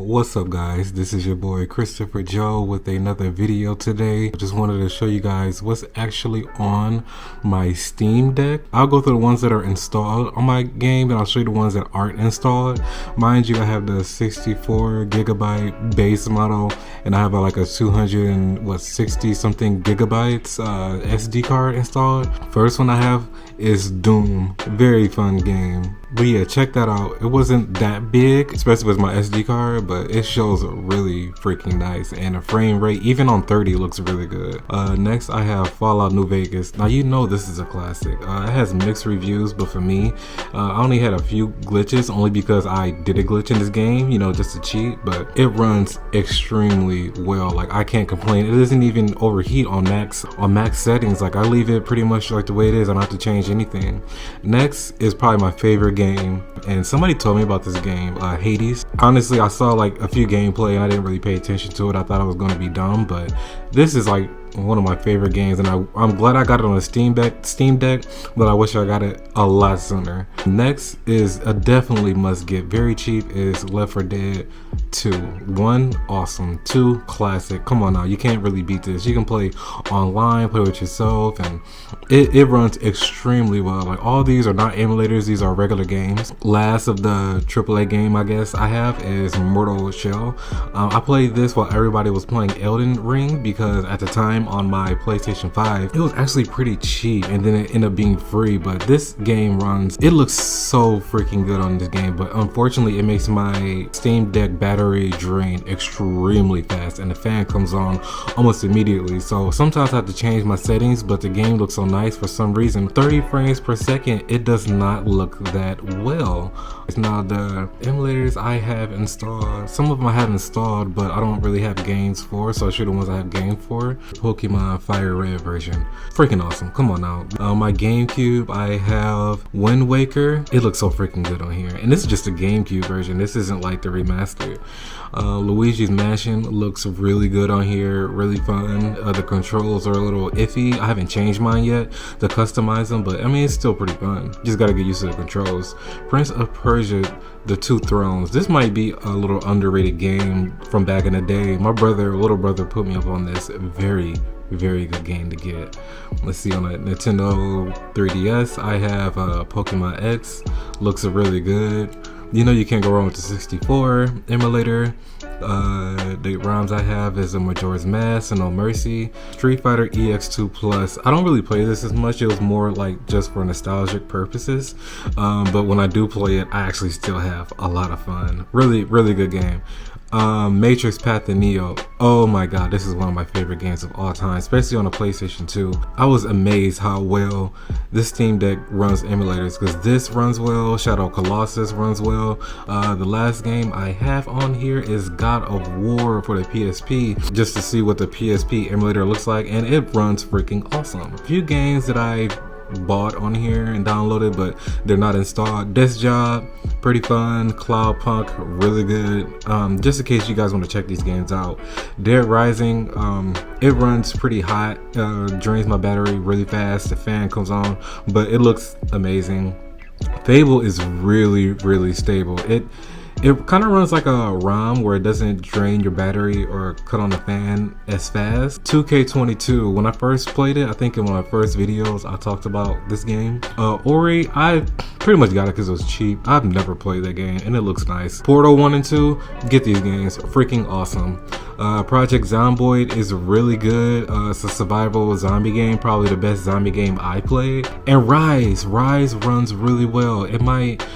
What's up guys, this is your boy Christopher Joe with another video today. I just wanted to show you guys what's actually on my Steam Deck. I'll go through the ones that are installed on my game and I'll show you the ones that aren't installed. Mind you, I have the 64 gigabyte base model and I have like a 260 something gigabytes SD card installed. First one I have is Doom. Very fun game. But yeah, check that out. It wasn't that big, especially with my SD card, but it shows really freaking nice, and the frame rate, even on 30, looks really good. Next, I have Fallout New Vegas. Now, you know this is a classic. It has mixed reviews, but for me, I only had a few glitches, only because I did a glitch in this game, you know, just to cheat, but it runs extremely well. Like, I can't complain. It doesn't even overheat on max settings. Like, I leave it pretty much like the way it is. I don't have to change anything. Next is probably my favorite game, and somebody told me about this game, Hades. Honestly, I saw like a few gameplay and I didn't really pay attention to it. I thought it was going to be dumb, but this is like one of my favorite games, and I'm glad I got it on a Steam Deck, but I wish I got it a lot sooner. Next is a definitely must get, very cheap, is Left 4 Dead 2. 1, awesome. 2, classic. Come on now, you can't really beat this. You can play online, play with yourself, and it runs extremely well. Like, all these are not emulators, these are regular games. Last of the AAA game I guess I have is Mortal Shell. I played this while everybody was playing Elden Ring, because at the time on my PlayStation 5 it was actually pretty cheap, and then it ended up being free. But this game runs, it looks so freaking good on this game, but unfortunately it makes my Steam Deck battery drain extremely fast, and the fan comes on almost immediately. So sometimes I have to change my settings, but the game looks so nice. For some reason, 30 frames per second, it does not look that well. Now, the emulators I have installed, some of them I have installed, but I don't really have games for, so I'll show you the ones I have games for. Pokemon Fire Red version, freaking awesome. Come on now. My GameCube, I have Wind Waker. It looks so freaking good on here, and this is just a GameCube version. This isn't like the remastered. Luigi's Mansion looks really good on here, really fun. The controls are a little iffy. I haven't changed mine yet to customize them, but I mean, it's still pretty fun. Just gotta get used to the controls. Prince of Persia, The Two Thrones. This might be a little underrated game from back in the day. My little brother put me up on this. Very good game to get. Let's see, on a Nintendo 3DS, I have Pokemon X. Looks really good. You know, you can't go wrong with the 64 emulator. The ROMs I have is a Majora's Mask and No Mercy. Street Fighter EX2 Plus. I don't really play this as much. It was more like just for nostalgic purposes. But when I do play it, I actually still have a lot of fun. Really good game. Matrix Path to Neo. Oh my god, this is one of my favorite games of all time, especially on the PlayStation 2. I was amazed how well this Steam Deck runs emulators, because this runs well, Shadow Colossus runs well. The last game I have on here is God of War for the PSP, just to see what the PSP emulator looks like, and it runs freaking awesome. A few games that I've bought on here and downloaded, but they're not installed. Desk Job, pretty fun. Cloudpunk, really good. Just in case you guys want to check these games out. Dead Rising, it runs pretty hot, drains my battery really fast, the fan comes on, but it looks amazing. Fable is really stable. It kind of runs like a ROM where it doesn't drain your battery or cut on the fan as fast. 2K22, when I first played it, I think in one of my first videos I talked about this game. Ori, I pretty much got it because it was cheap. I've never played that game and it looks nice. Portal 1 and 2, get these games, freaking awesome. Project Zomboid is really good. It's a survival zombie game, probably the best zombie game I played. And Rise runs really well. It might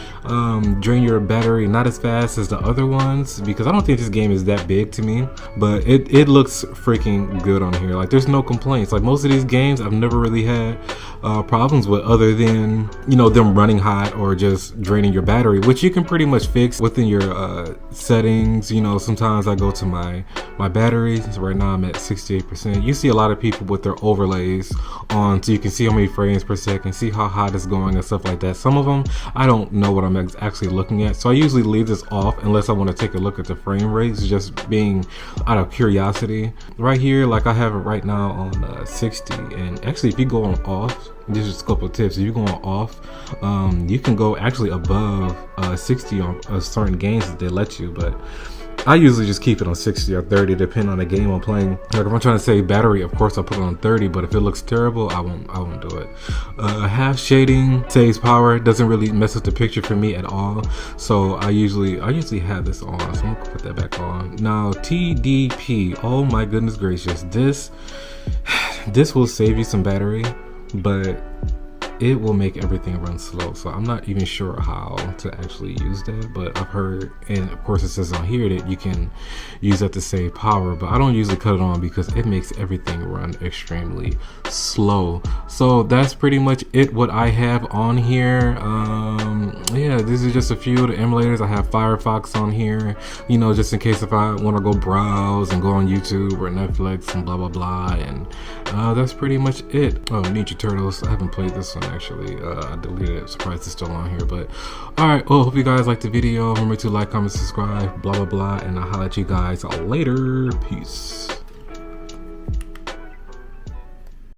drain your battery not as fast as the other ones, because I don't think this game is that big to me, but it looks freaking good on here. Like, there's no complaints. Like, most of these games I've never really had problems with, other than, you know, them running hot or just draining your battery, which you can pretty much fix within your settings. You know, sometimes I go to my batteries. Right now I'm at 68%. You see a lot of people with their overlays on, so you can see how many frames per second, see how hot it's going and stuff like that. Some of them I don't know what I'm actually looking at, so I usually leave this off unless I want to take a look at the frame rates, just being out of curiosity. Right here, like, I have it right now on 60, and actually if you go on off, this is a couple of tips. If you're going off, you can go actually above 60 on certain games that they let you, but I usually just keep it on 60 or 30 depending on the game I'm playing. Like if I'm trying to save battery, of course I'll put it on 30, but if it looks terrible, I won't do it. Half shading saves power, doesn't really mess with the picture for me at all. So I usually have this on, so I'm gonna put that back on. Now TDP, oh my goodness gracious, this will save you some battery, but it will make everything run slow. So I'm not even sure how to actually use that, but I've heard, and of course it says on here that you can use that to save power, but I don't usually cut it on because it makes everything run extremely slow. So that's pretty much it, what I have on here. Yeah, this is just a few of the emulators. I have Firefox on here, you know, just in case if I want to go browse and go on YouTube or Netflix and blah blah blah. And that's pretty much it. Oh, Ninja Turtles, I haven't played this one actually. I deleted it, surprised it's still on here. But all right, well, hope you guys liked the video. Remember to like, comment, subscribe, blah blah blah, and I'll holler at you guys later. Peace.